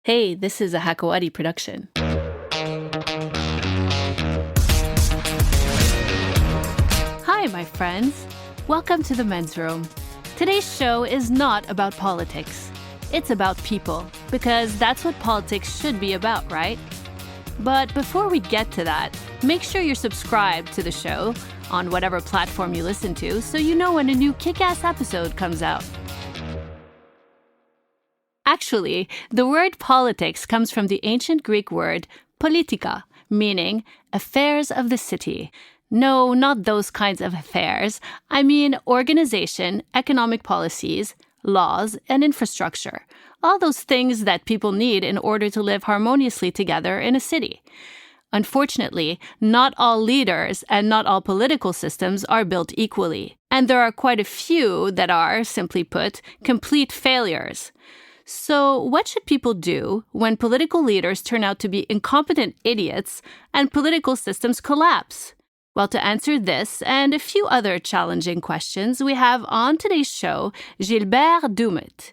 Hey, this is a Hakawati production. Hi, my friends. Welcome to the Men's Room. Today's show is not about politics. It's about people, because that's what politics should be about, right? But before we get to that, make sure you're subscribed to the show on whatever platform you listen to so you know when a new kick-ass episode comes out. Actually, the word politics comes from the ancient Greek word politika, meaning affairs of the city. No, not those kinds of affairs. I mean organization, economic policies, laws, and infrastructure. All those things that people need in order to live harmoniously together in a city. Unfortunately, not all leaders and not all political systems are built equally. And there are quite a few that are, simply put, complete failures. So what should people do when political leaders turn out to be incompetent idiots and political systems collapse? Well, to answer this and a few other challenging questions, we have on today's show Gilbert Doumit.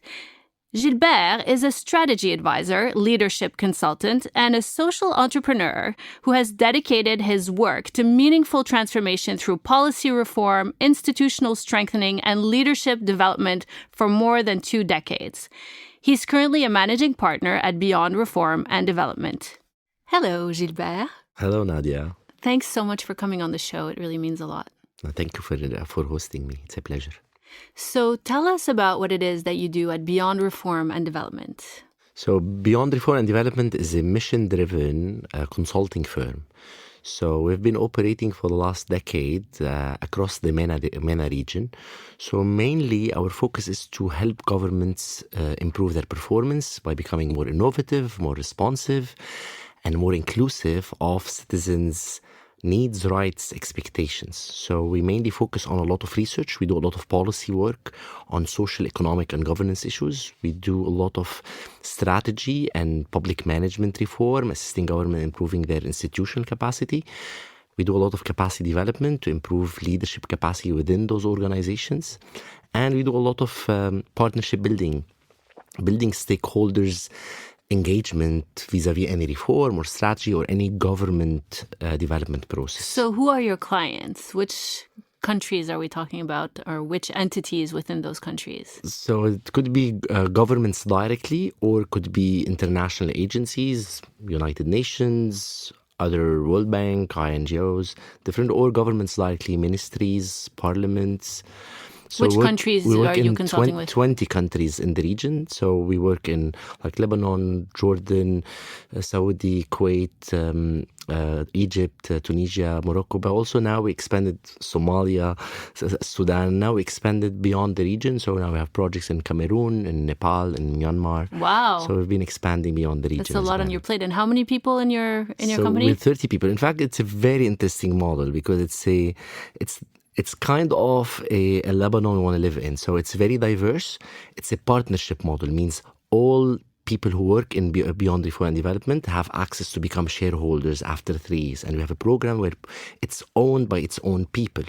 Gilbert is a strategy advisor, leadership consultant, and a social entrepreneur who has dedicated his work to meaningful transformation through policy reform, institutional strengthening, and leadership development for more than 2 decades. He's currently a managing partner at Beyond Reform and Development. Hello, Gilbert. Hello, Nadia. Thanks so much for coming on the show. It really means a lot. Thank you for hosting me. It's a pleasure. So tell us about what it is that you do at Beyond Reform and Development. So Beyond Reform and Development is a mission-driven consulting firm. So we've been operating for the last decade across the MENA region. So mainly our focus is to help governments improve their performance by becoming more innovative, more responsive, and more inclusive of citizens' needs, rights, expectations. So we mainly focus on a lot of research. We do a lot of policy work on social, economic, and governance issues. We do a lot of strategy and public management reform, assisting government improving their institutional capacity. We do a lot of capacity development to improve leadership capacity within those organizations. And we do a lot of partnership building stakeholders' engagement vis-a-vis any reform or strategy or any government development process. So who are your clients? Which countries are we talking about, or which entities within those countries? So it could be governments directly, or could be international agencies, United Nations, other World Bank, INGOs, different, or governments directly, ministries, parliaments. So which countries are you consulting with? 20 countries in the region. So we work in like Lebanon, Jordan, Saudi, Kuwait, Egypt, Tunisia, Morocco. But also now we expanded Somalia, Sudan. Now we expanded beyond the region. So now we have projects in Cameroon, in Nepal, in Myanmar. Wow. So we've been expanding beyond the region. That's a lot on your plate. And how many people in your company? We're 30 people. In fact, it's a very interesting model because it's kind of a Lebanon we want to live in. So it's very diverse. It's a partnership model. It means all people who work in Beyond Reform and Development have access to become shareholders after 3 years. And we have a program where it's owned by its own people.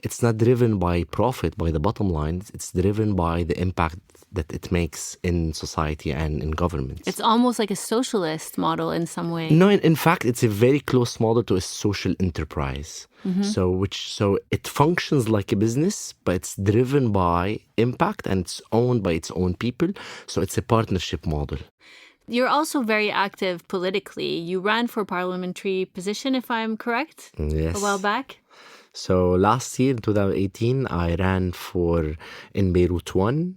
It's not driven by profit, by the bottom line. It's driven by the impact that it makes in society and in government. It's almost like a socialist model in some way. No, in fact, it's a very close model to a social enterprise. Mm-hmm. So it functions like a business, but it's driven by impact and it's owned by its own people. So it's a partnership model. You're also very active politically. You ran for a parliamentary position, if I'm correct, yes, a while back. So last year, in 2018, I ran in Beirut 1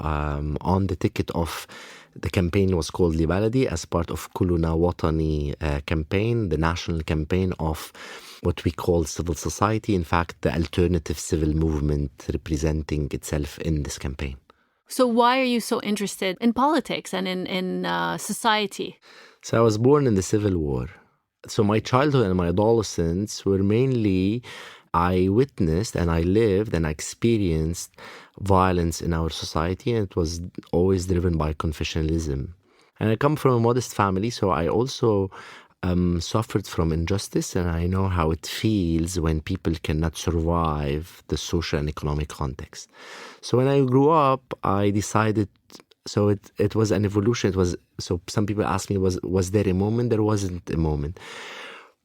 on the ticket of, the campaign was called Libaladi as part of Kuluna Watani campaign, the national campaign of what we call civil society. In fact, the alternative civil movement representing itself in this campaign. So why are you so interested in politics and in society? So I was born in the Civil War. So my childhood and my adolescence were mainly, I witnessed and I lived and I experienced violence in our society, and it was always driven by confessionalism. And I come from a modest family, so I also suffered from injustice, and I know how it feels when people cannot survive the social and economic context. So when I grew up, I decided So it was an evolution. It was, so some people ask me, was there a moment? There wasn't a moment.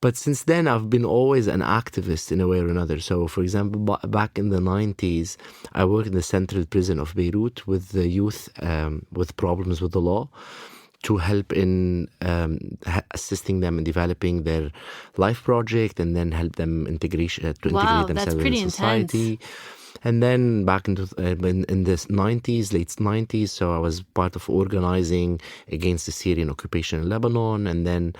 But since then, I've been always an activist in a way or another. So, for example, back in the 90s, I worked in the central prison of Beirut with the youth with problems with the law, to help in assisting them in developing their life project, and then help them to integrate Wow, themselves that's in pretty society. intense. And then back in the 90s, late 90s, so I was part of organizing against the Syrian occupation in Lebanon. And then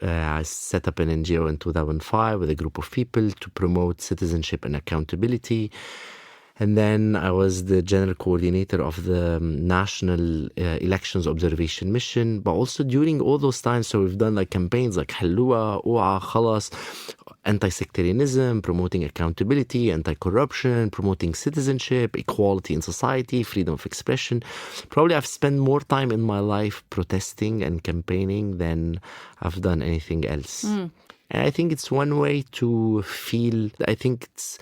I set up an NGO in 2005 with a group of people to promote citizenship and accountability. And then I was the general coordinator of the National Elections Observation Mission. But also during all those times, so we've done like campaigns like Halua, Oua, Khalas, anti-sectarianism, promoting accountability, anti-corruption, promoting citizenship, equality in society, freedom of expression. Probably I've spent more time in my life protesting and campaigning than I've done anything else. And I think it's one way to feel, I think it's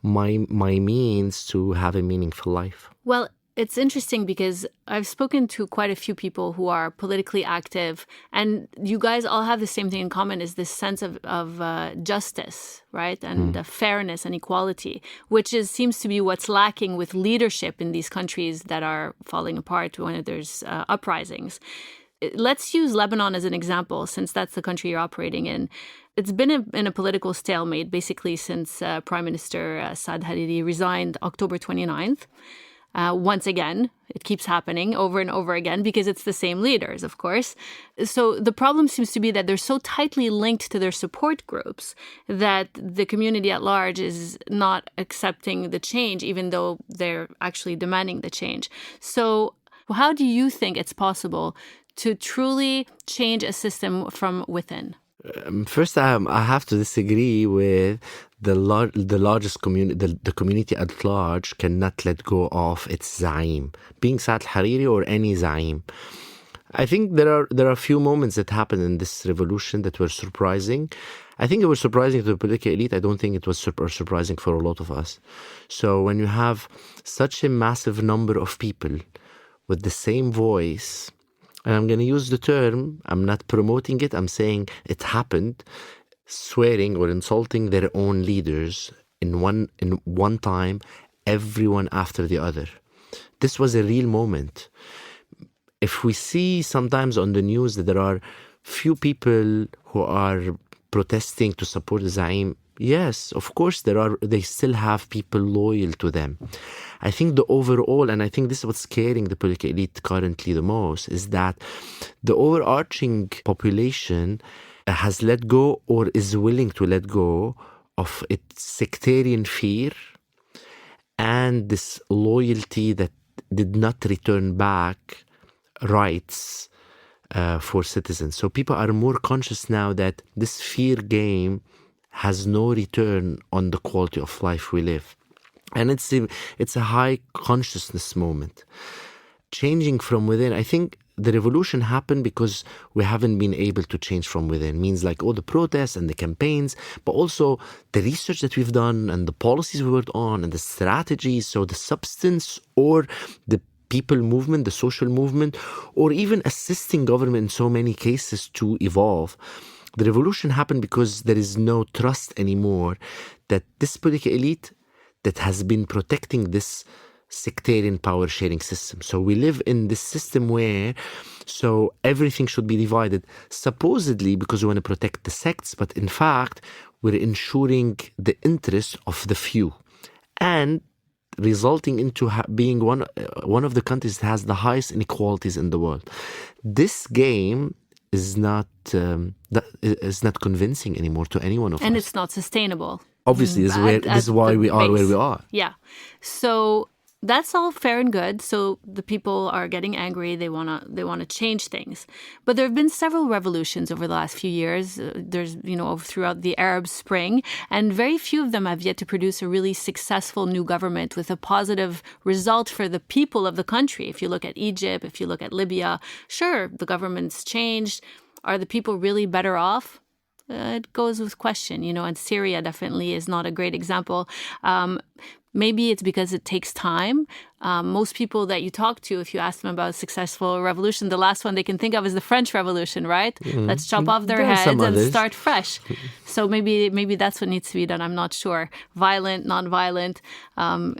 my means to have a meaningful life. Well, it's interesting because I've spoken to quite a few people who are politically active, and you guys all have the same thing in common, is this sense of justice, right? And fairness and equality, which seems to be what's lacking with leadership in these countries that are falling apart when there's uprisings. Let's use Lebanon as an example, since that's the country you're operating in. It's been in a political stalemate basically since Prime Minister Saad Hariri resigned October 29th. Once again, it keeps happening over and over again because it's the same leaders, of course. So the problem seems to be that they're so tightly linked to their support groups that the community at large is not accepting the change, even though they're actually demanding the change. So how do you think it's possible to truly change a system from within? First, I have to disagree with the largest community. The community at large cannot let go of its Zaim, being Saad Hariri or any Zaim. I think there are a few moments that happened in this revolution that were surprising. I think it was surprising to the political elite. I don't think it was surprising for a lot of us. So when you have such a massive number of people with the same voice, and I'm going to use the term, I'm not promoting it, I'm saying it happened, swearing or insulting their own leaders in one time, everyone after the other. This was a real moment. If we see sometimes on the news that there are few people who are protesting to support the Zaim, yes, of course they still have people loyal to them. I think the overall, and I think this is what's scaring the political elite currently the most, is that the overarching population has let go or is willing to let go of its sectarian fear and this loyalty that did not return back rights for citizens. So people are more conscious now that this fear game has no return on the quality of life we live. And it's a high consciousness moment. Changing from within, I think the revolution happened because we haven't been able to change from within. Means like all the protests and the campaigns, but also the research that we've done and the policies we worked on and the strategies. So the substance or the people movement, the social movement, or even assisting government in so many cases to evolve. The revolution happened because there is no trust anymore that this political elite that has been protecting this sectarian power sharing system. So we live in this system where so everything should be divided, supposedly because we want to protect the sects, but in fact, we're ensuring the interests of the few. And resulting into being one of the countries that has the highest inequalities in the world. This game is not convincing anymore to anyone of us. And it's not sustainable. Obviously, this is why we are where we are. Yeah. So that's all fair and good. So the people are getting angry. They wanna change things. But there have been several revolutions over the last few years. There's throughout the Arab Spring, and very few of them have yet to produce a really successful new government with a positive result for the people of the country. If you look at Egypt, if you look at Libya, sure, the government's changed. Are the people really better off? It goes with question, and Syria definitely is not a great example. Maybe it's because it takes time. Most people that you talk to, if you ask them about a successful revolution, the last one they can think of is the French Revolution, right? Let's chop off their There are some heads and others. start fresh. So maybe that's what needs to be done. I'm not sure. Violent, non-violent,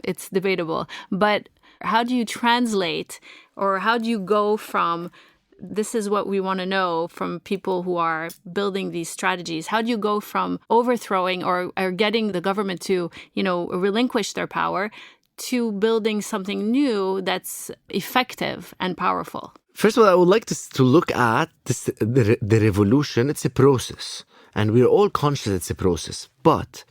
it's debatable. But how do you translate, or how do you go from this is what we want to know from people who are building these strategies? How do you go from overthrowing or getting the government to, relinquish their power to building something new that's effective and powerful? First of all, I would like to look at the revolution. It's a process, and we're all conscious it's a process. But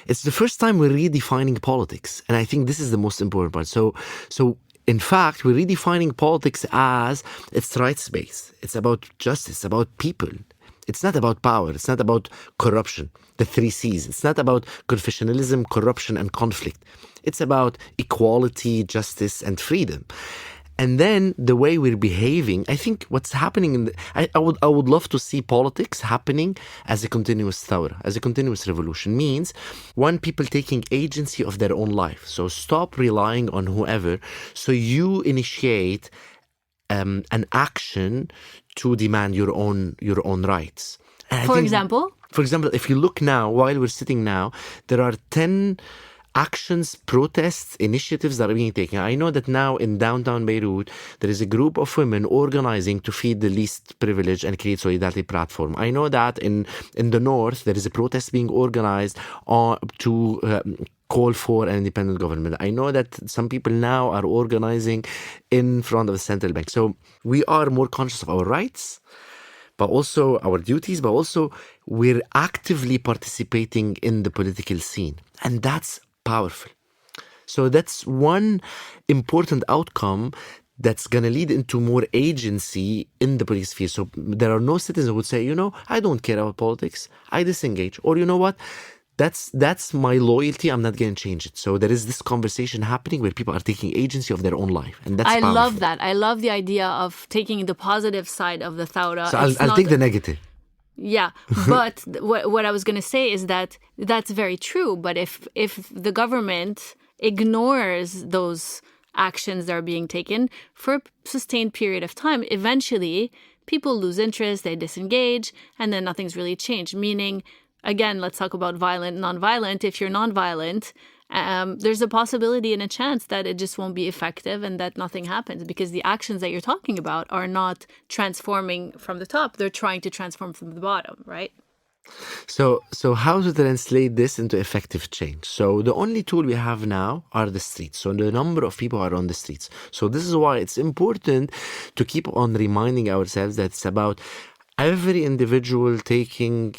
it's the first time we're redefining politics, and I think this is the most important part. So in fact, we're redefining politics as it's rights-based. It's about justice, it's about people. It's not about power. It's not about corruption, the 3 C's. It's not about confessionalism, corruption, and conflict. It's about equality, justice, and freedom. And then the way we're behaving, I think what's happening I would love to see politics happening as a continuous thawra, as a continuous revolution. Means one, people taking agency of their own life. So stop relying on whoever. So you initiate an action to demand your own rights. For example, if you look now, while we're sitting now, there are 10 actions, protests, initiatives that are being taken. I know that now in downtown Beirut, there is a group of women organizing to feed the least privileged and create solidarity platform. I know that in the north, there is a protest being organized to call for an independent government. I know that some people now are organizing in front of the central bank. So we are more conscious of our rights, but also our duties, but also we're actively participating in the political scene. And that's powerful. So that's one important outcome that's going to lead into more agency in the political sphere. So there are no citizens who would say, I don't care about politics. I disengage. Or you know what? That's my loyalty. I'm not going to change it. So there is this conversation happening where people are taking agency of their own life. And that's powerful. I love that. I love the idea of taking the positive side of the thawra. So I'll take the negative. Yeah, but what I was going to say is that that's very true. But if the government ignores those actions that are being taken for a sustained period of time, eventually people lose interest, they disengage, and then nothing's really changed. Meaning, again, let's talk about violent, non-violent. If you're non-violent, there's a possibility and a chance that it just won't be effective and that nothing happens because the actions that you're talking about are not transforming from the top. They're trying to transform from the bottom, right? So how to translate this into effective change? So the only tool we have now are the streets. So the number of people are on the streets. So this is why it's important to keep on reminding ourselves that it's about every individual taking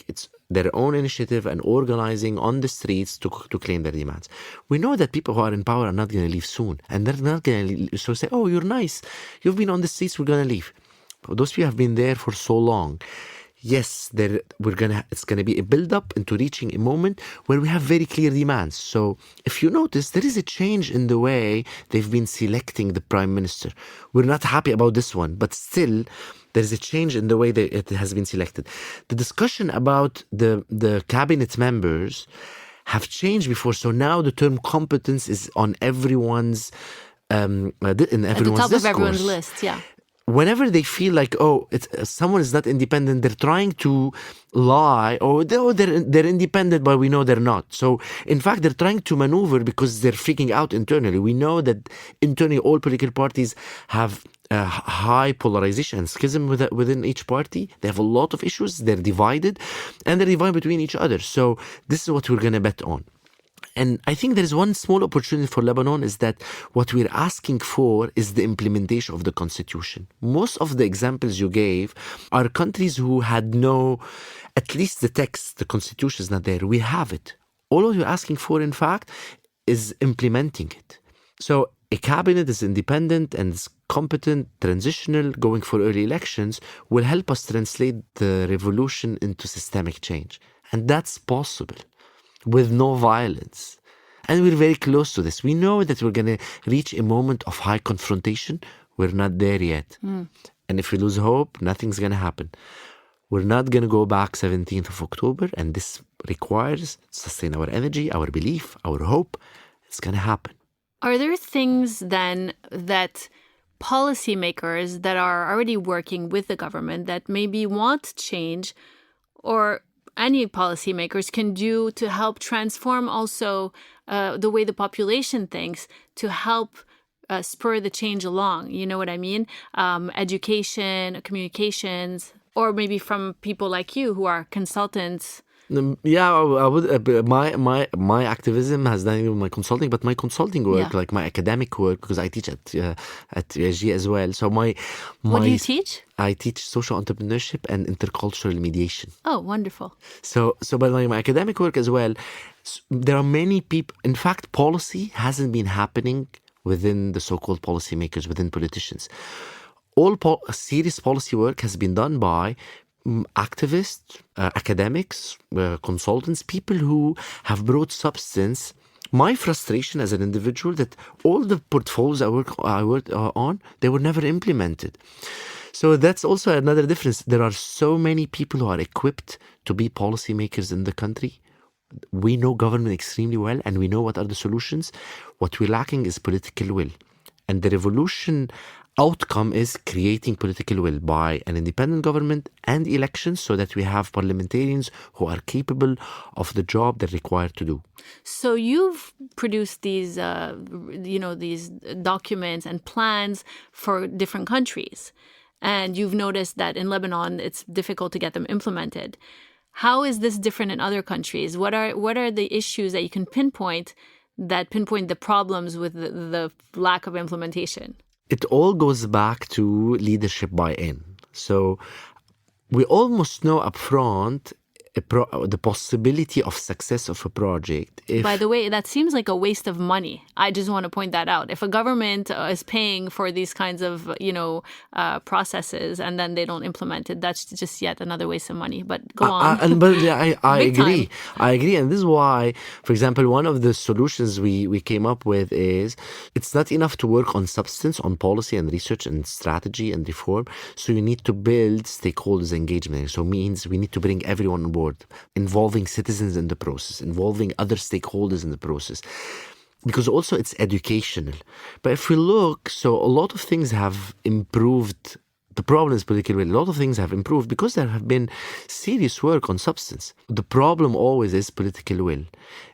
their own initiative and organizing on the streets to claim their demands. We know that people who are in power are not going to leave soon. And they're not going to leave. So say, oh, you're nice. You've been on the streets. We're going to leave. But those people have been there for so long. Yes, it's going to be a build-up into reaching a moment where we have very clear demands. So if you notice, there is a change in the way they've been selecting the prime minister. We're not happy about this one, but still, there's a change in the way that it has been selected. The discussion about the cabinet members have changed before. So now the term competence is on everyone's in everyone's at the top discourse. of everyone's list, yeah. Whenever they feel like, someone is not independent, they're trying to lie, or they're independent, but we know they're not. So, in fact, they're trying to maneuver because they're freaking out internally. We know that internally all political parties have high polarization and schism within each party. They have a lot of issues. They're divided, and they're divided between each other. So, this is what we're going to bet on. And I think there is one small opportunity for Lebanon is that what we're asking for is the implementation of the constitution. Most of the examples you gave are countries who had at least the text, the constitution is not there. We have it. All what you're asking for, in fact, is implementing it. So a cabinet is independent and is competent, transitional, going for early elections will help us translate the revolution into systemic change. And that's possible. With no violence. And we're very close to this. We know that we're going to reach a moment of high confrontation. We're not there yet. And if we lose hope, nothing's going to happen. We're not going to go back 17th of October, and this requires sustain our energy, our belief, our hope. It's going to happen. Are there things then that policymakers that are already working with the government that maybe want change, or any policymakers can do to help transform also the way the population thinks, to help spur the change along? You know what I mean? Education, communications, or maybe from people like you who are consultants. Yeah, I would. My activism has done with my consulting, but my consulting work, like my academic work, because I teach at USG as well. So my what do you teach? I teach social entrepreneurship and intercultural mediation. Oh, wonderful. So by my academic work as well, there are many people. In fact, policy hasn't been happening within the so-called policymakers, within politicians. All serious policy work has been done by activists, academics, consultants, people who have brought substance. My frustration as an individual that all the portfolios I worked on, they were never implemented. So that's also another difference. There are so many people who are equipped to be policymakers in the country. We know government extremely well, and we know what are the solutions. What we're lacking is political will. And the revolution outcome is creating political will by an independent government and elections, so that we have parliamentarians who are capable of the job they're required to do. So you've produced these, these documents and plans for different countries, and you've noticed that in Lebanon it's difficult to get them implemented. How is this different in other countries? What are the issues that you can pinpoint the problems with the lack of implementation? It all goes back to leadership buy-in. So we almost know upfront the possibility of success of a project. By the way, that seems like a waste of money. I just want to point that out. If a government is paying for these kinds of, processes and then they don't implement it, that's just yet another waste of money. But go on. I agree. I agree. And this is why, for example, one of the solutions we came up with is it's not enough to work on substance, on policy and research and strategy and reform. So you need to build stakeholders engagement. So it means we need to bring everyone on board, involving citizens in the process, involving other stakeholders in the process, because also it's educational. But if we look, so a lot of things have improved. The problem is political will. A lot of things have improved because there have been serious work on substance. The problem always is political will.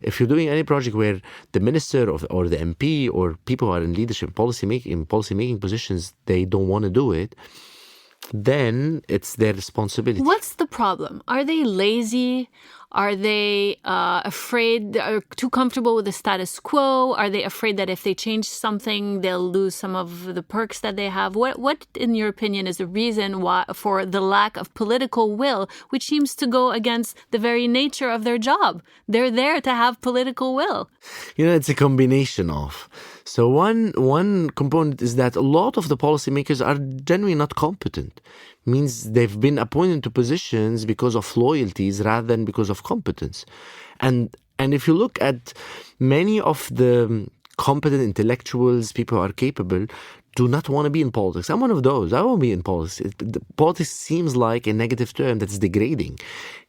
If you're doing any project where the minister or the MP or people who are in leadership, policymaking positions, they don't want to do it, then it's their responsibility. What's the problem? Are they lazy? Are they afraid, are too comfortable with the status quo? Are they afraid that if they change something, they'll lose some of the perks that they have? What, in your opinion, is the reason why for the lack of political will, which seems to go against the very nature of their job? They're there to have political will. It's a combination of. So one component is that a lot of the policymakers are generally not competent. Means they've been appointed to positions because of loyalties rather than because of competence. And if you look at many of the competent intellectuals, people who are capable, do not want to be in politics. I'm one of those. I won't be in politics. Politics seems like a negative term that's degrading.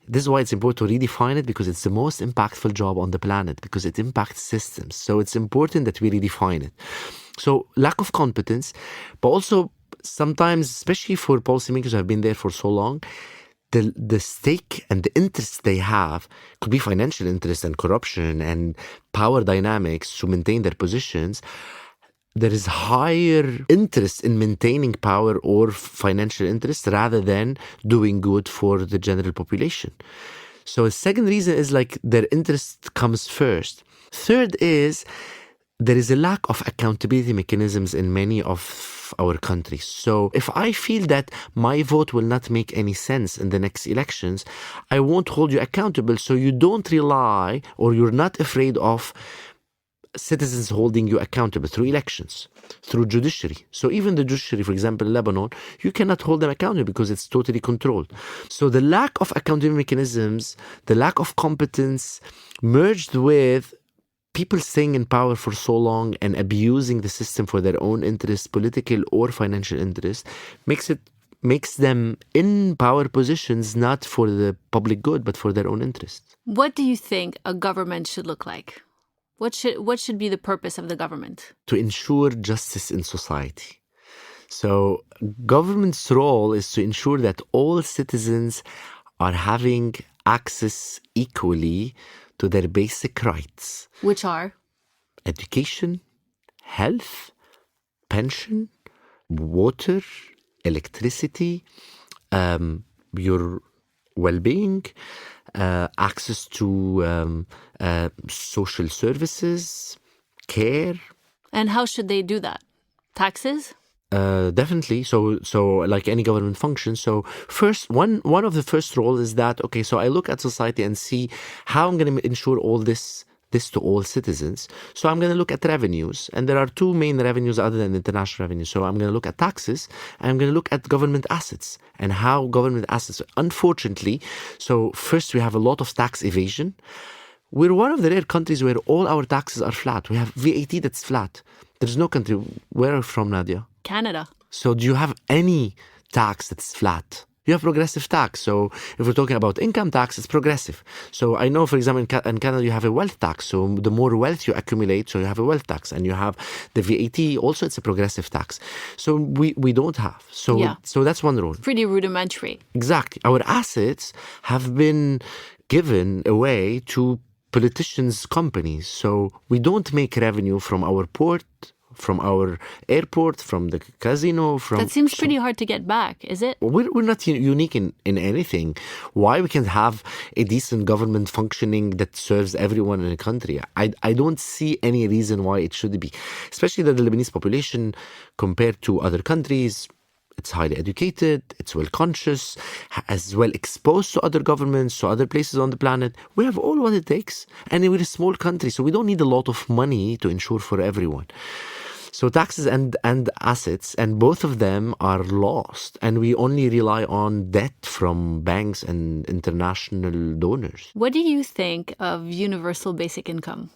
This is why it's important to redefine it, because it's the most impactful job on the planet, because it impacts systems. So it's important that we redefine it. So lack of competence, but also sometimes, especially for policymakers who have been there for so long, the stake and the interest they have could be financial interest and corruption and power dynamics to maintain their positions. There is higher interest in maintaining power or financial interest rather than doing good for the general population. So a second reason is like their interest comes first. Third is there is a lack of accountability mechanisms in many of our countries. So if I feel that my vote will not make any sense in the next elections, I won't hold you accountable. So you don't rely, or you're not afraid of citizens holding you accountable through elections, through judiciary. So even the judiciary, for example, in Lebanon, you cannot hold them accountable because it's totally controlled. So the lack of accountability mechanisms, the lack of competence, merged with people staying in power for so long and abusing the system for their own interests, political or financial interests, makes them in power positions not for the public good, but for their own interests. What do you think a government should look like? What should be the purpose of the government? To ensure justice in society. So government's role is to ensure that all citizens are having access equally to their basic rights. Which are? Education, health, pension, water, electricity, your well-being, access to social services, care. And how should they do that? Taxes? Definitely. So like any government function. So first, one of the first roles is that, okay, so I look at society and see how I'm going to ensure all this to all citizens. So I'm going to look at revenues, and there are two main revenues other than international revenue. So I'm going to look at taxes, and I'm going to look at government assets and how government assets, unfortunately, so first we have a lot of tax evasion. We're one of the rare countries where all our taxes are flat. We have VAT that's flat. There's no country. Where are you from, Nadia? Canada. So do you have any tax that's flat? You have progressive tax. So if we're talking about income tax, it's progressive. So I know, for example, in Canada, you have a wealth tax. So the more wealth you accumulate, so you have a wealth tax. And you have the VAT, also it's a progressive tax. So we don't have. So that's one rule. Pretty rudimentary. Exactly. Our assets have been given away to politicians' companies. So we don't make revenue from our port, from our airport, from the casino. That seems pretty hard to get back, is it? We're not unique in anything. Why we can't have a decent government functioning that serves everyone in the country? I don't see any reason why it should be. Especially that the Lebanese population, compared to other countries, it's highly educated, it's well-conscious, as well exposed to other governments, to other places on the planet. We have all what it takes. And we're a small country, so we don't need a lot of money to ensure for everyone. So taxes and assets, and both of them are lost. And we only rely on debt from banks and international donors. What do you think of universal basic income,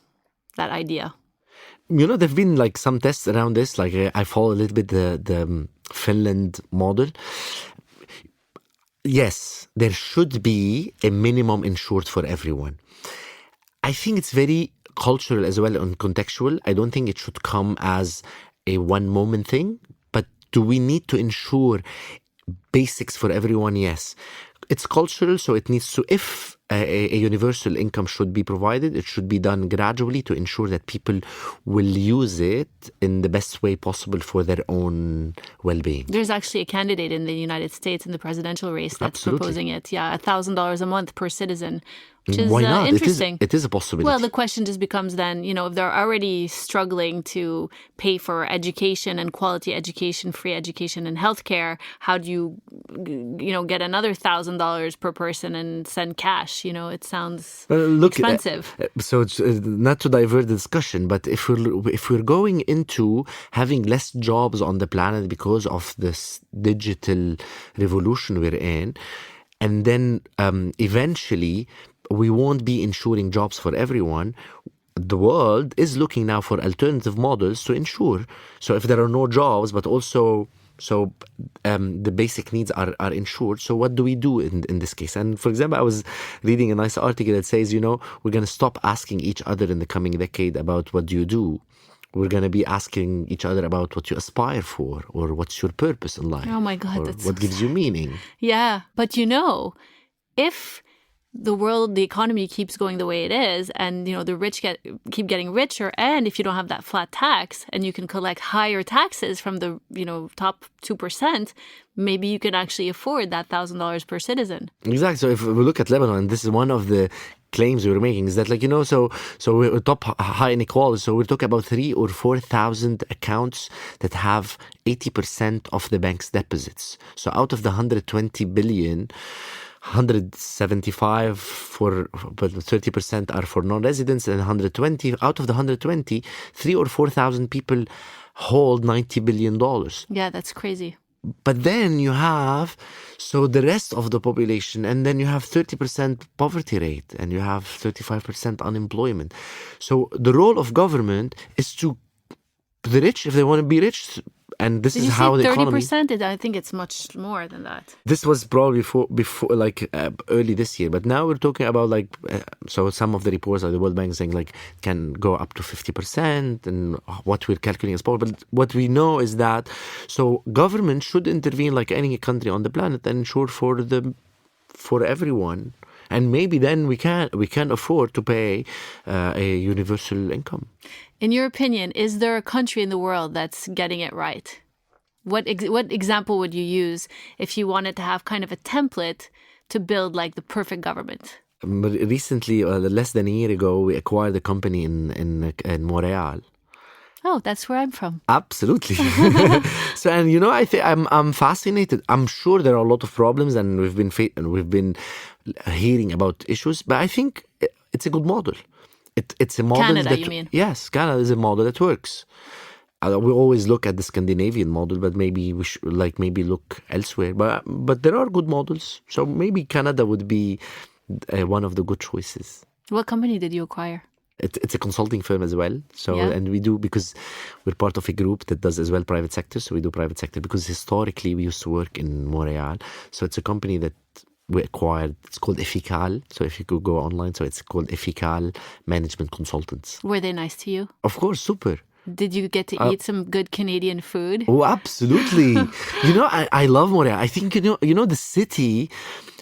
that idea? You know, there have been like some tests around this. Like I follow a little bit the Finland model. Yes, there should be a minimum insured for everyone. I think it's very cultural as well and contextual. I don't think it should come as a one moment thing. But do we need to ensure basics for everyone? Yes. It's cultural, so it needs to, if a universal income should be provided, it should be done gradually to ensure that people will use it in the best way possible for their own well-being. There's actually a candidate in the United States in the presidential race that's Absolutely. proposing it. Yeah, $1,000 a month per citizen, which is Why not? interesting. It is a possibility. Well, the question just becomes then, if they're already struggling to pay for education and quality education, free education and healthcare, how do you, get another $1,000 per person and send cash? It sounds expensive. So it's, not to divert the discussion, but if we're going into having less jobs on the planet because of this digital revolution we're in, and then eventually we won't be ensuring jobs for everyone. The world is looking now for alternative models to ensure. So if there are no jobs, but also the basic needs are insured. So what do we do in this case? And for example, I was reading a nice article that says, we're going to stop asking each other in the coming decade about what do you do. We're going to be asking each other about what you aspire for, or what's your purpose in life. Oh my God, or that's what gives you meaning. Yeah, but if the economy keeps going the way it is, and the rich keep getting richer, and if you don't have that flat tax and you can collect higher taxes from the top 2%, maybe you can actually afford that $1,000 per citizen. Exactly. So if we look at Lebanon, this is one of the claims we were making, is that so we're top high inequality. So we're talking about 3,000 or 4,000 accounts that have 80% of the bank's deposits. So out of the 120 billion, 175 but 30% are for non-residents, and 120 out of the 120, 3,000 or 4,000 people hold $90 billion. Yeah, that's crazy. But then you have the rest of the population, and then you have 30% poverty rate, and you have 35% unemployment. So the role of government is to the rich, if they want to be rich, And this Did is you how say the economy. 30%? I think it's much more than that. This was probably before like early this year, but now we're talking about like so some of the reports of the World Bank saying like can go up to 50%, and what we're calculating as poverty. But what we know is that so government should intervene like any country on the planet and ensure for everyone, and maybe then we can afford to pay a universal income. In your opinion, is there a country in the world that's getting it right? What example would you use if you wanted to have kind of a template to build like the perfect government? But recently, less than a year ago, we acquired a company in Montreal. Oh, that's where I'm from. Absolutely. So, and you know, I'm fascinated. I'm sure there are a lot of problems, and we've been hearing about issues, but I think it's a good model. It's a model Canada, that, you mean? Yes, Canada is a model that works. We always look at the Scandinavian model, but maybe we should maybe look elsewhere. But there are good models, so maybe Canada would be one of the good choices. What company did you acquire? It's a consulting firm as well. So Yeah. And we do, because we're part of a group that does as well private sector. So we do private sector because historically we used to work in Montreal. So it's a company that we acquired. It's called Effical. So if you could go online, so it's called Effical Management Consultants. Were they nice to you? Of course, super. Did you get to eat some good Canadian food? Oh, absolutely. You know, I love Montreal. I think, you know, the city,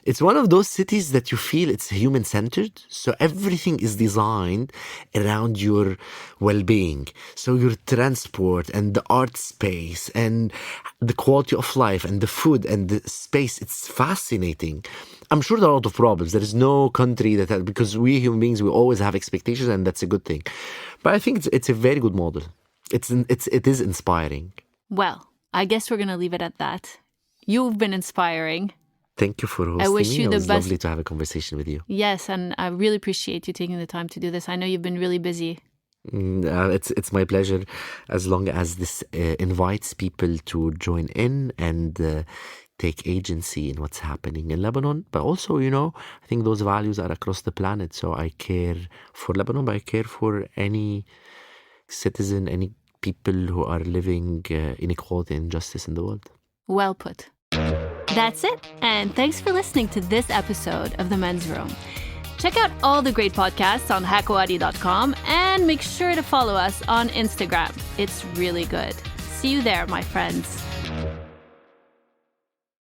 it's one of those cities that you feel it's human-centered. So everything is designed around your well-being. So your transport and the art space and the quality of life and the food and the space, it's fascinating. I'm sure there are a lot of problems. There is no country that has, because we human beings, we always have expectations, and that's a good thing. But I think it's a very good model. It is inspiring. Well, I guess we're going to leave it at that. You've been inspiring. Thank you for hosting I wish me. you It the was best. lovely to have a conversation with you. Yes, and I really appreciate you taking the time to do this. I know you've been really busy. It's my pleasure, as long as this invites people to join in and take agency in what's happening in Lebanon. But also, you know, I think those values are across the planet. So I care for Lebanon, but I care for any citizen, any people who are living inequality and injustice in the world. Well put. That's it. And thanks for listening to this episode of The Men's Room. Check out all the great podcasts on hakawadi.com and make sure to follow us on Instagram. It's really good. See you there, my friends.